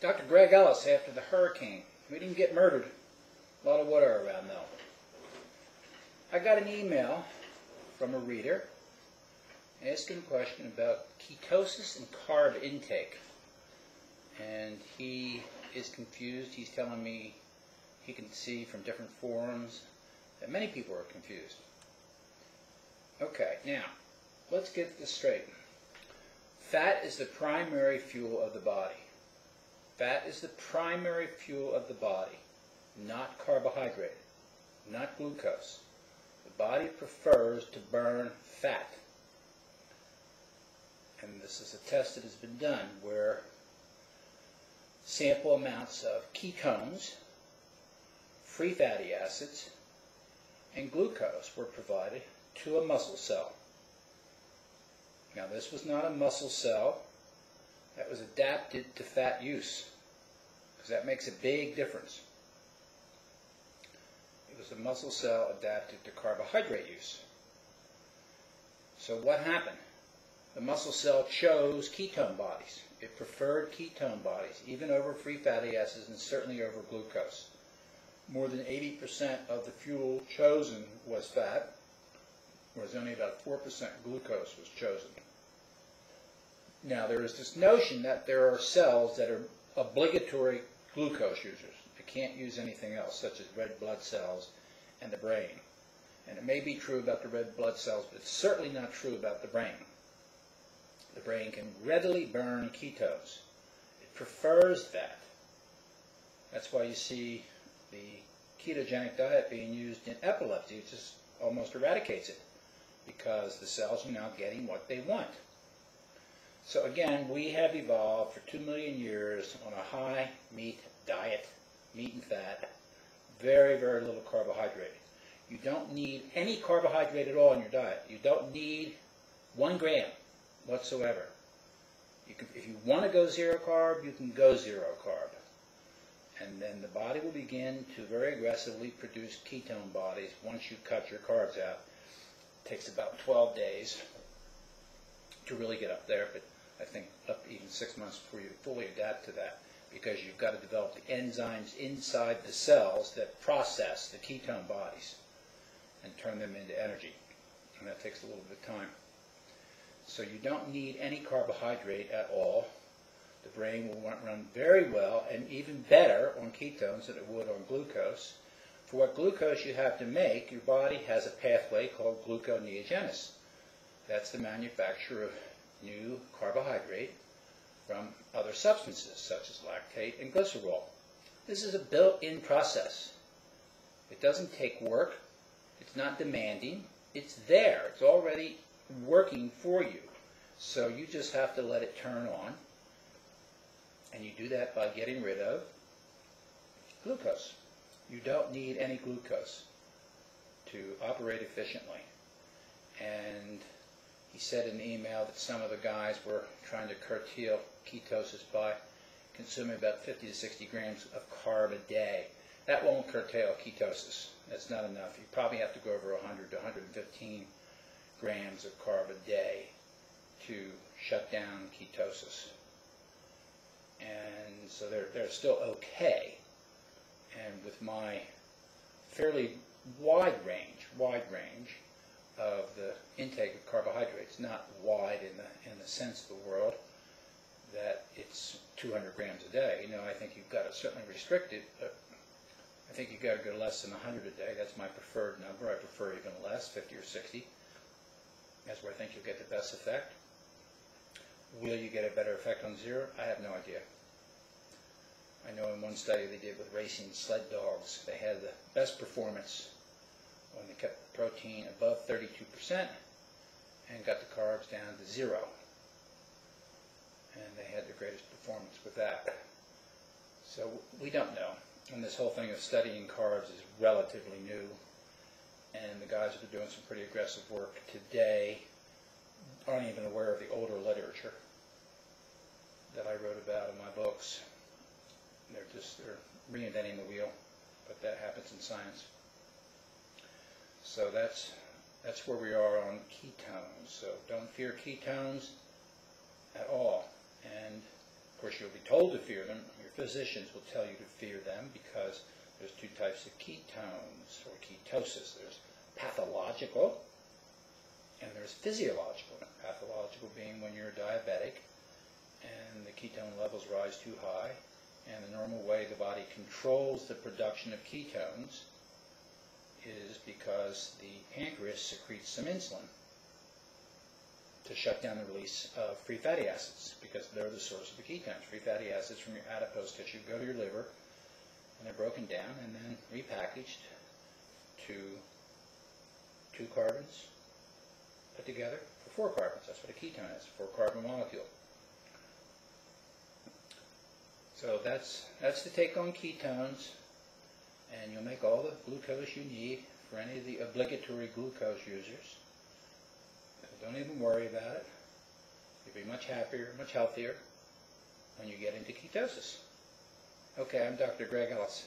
Dr. Greg Ellis after the hurricane. We didn't get murdered. A lot of water around though. I got an email from a reader asking a question about ketosis and carb intake. And he is confused. He's telling me he can see from different forums that many people are confused. Okay, now, let's get this straight. Fat is the primary fuel of the body. Fat is the primary fuel of the body, not carbohydrate, not glucose. The body prefers to burn fat. And this is a test that has been done where sample amounts of ketones, free fatty acids, and glucose were provided to a muscle cell. Now this was not a muscle cell that was adapted to fat use, because that makes a big difference. It was a muscle cell adapted to carbohydrate use. So what happened? The muscle cell chose ketone bodies. It preferred ketone bodies, even over free fatty acids and certainly over glucose. More than 80% of the fuel chosen was fat, whereas only about 4% glucose was chosen. Now, there is this notion that there are cells that are obligatory glucose users. They can't use anything else, such as red blood cells and the brain. And it may be true about the red blood cells, but it's certainly not true about the brain. The brain can readily burn ketones. It prefers that. That's why you see the ketogenic diet being used in epilepsy. It just almost eradicates it, because the cells are now getting what they want. So again, we have evolved for 2 million years on a high meat diet, meat and fat, very, very little carbohydrate. You don't need any carbohydrate at all in your diet. You don't need 1 gram whatsoever. If you want to go zero carb, you can go zero carb. And then the body will begin to very aggressively produce ketone bodies once you cut your carbs out. It takes about 12 days to really get up there, but I think up even 6 months before you fully adapt to that, because you've got to develop the enzymes inside the cells that process the ketone bodies and turn them into energy. And that takes a little bit of time. So you don't need any carbohydrate at all. The brain will run very well and even better on ketones than it would on glucose. For what glucose you have to make, your body has a pathway called gluconeogenesis. That's the manufacture of new carbohydrate from other substances, such as lactate and glycerol. This is a built-in process. It doesn't take work. It's not demanding. It's there. It's already working for you. So you just have to let it turn on. And you do that by getting rid of glucose. You don't need any glucose to operate efficiently. And he said in the email that some of the guys were trying to curtail ketosis by consuming about 50 to 60 grams of carb a day. That won't curtail ketosis. That's not enough. You probably have to go over 100 to 115 grams of carb a day to shut down ketosis. And so they're still okay. And with my fairly wide range of the intake of carbohydrates, not wide in the sense of the world that it's 200 grams a day. You know, I think you've got to certainly restrict it, but I think you've got to go less than 100 a day. That's my preferred number. I prefer even less, 50 or 60. That's where I think you'll get the best effect. Will you get a better effect on zero? I have no idea. I know in one study they did with racing sled dogs, they had the best performance when they kept the protein above 32% and got the carbs down to 0. And they had the greatest performance with that. So we don't know. And this whole thing of studying carbs is relatively new. And the guys that are doing some pretty aggressive work today aren't even aware of the older literature that I wrote about in my books. They're reinventing the wheel, but that happens in science. So that's where we are on ketones. So don't fear ketones at all. And Of course, you'll be told to fear them. Your physicians will tell you to fear them because there's two types of ketones, or ketosis. There's pathological, and there's physiological. Pathological being when you're diabetic and the ketone levels rise too high, and the normal way the body controls the production of ketones is because the pancreas secretes some insulin to shut down the release of free fatty acids, because they're the source of the ketones. Free fatty acids from your adipose tissue go to your liver, and they're broken down and then repackaged to 2 carbons put together for 4 carbons. That's what a ketone is, a 4-carbon molecule. So that's the take on ketones, and you'll make all the glucose you need for any of the obligatory glucose users. So don't even worry about it. You'll be much happier, much healthier when you get into ketosis. Okay, I'm Dr. Greg Ellis.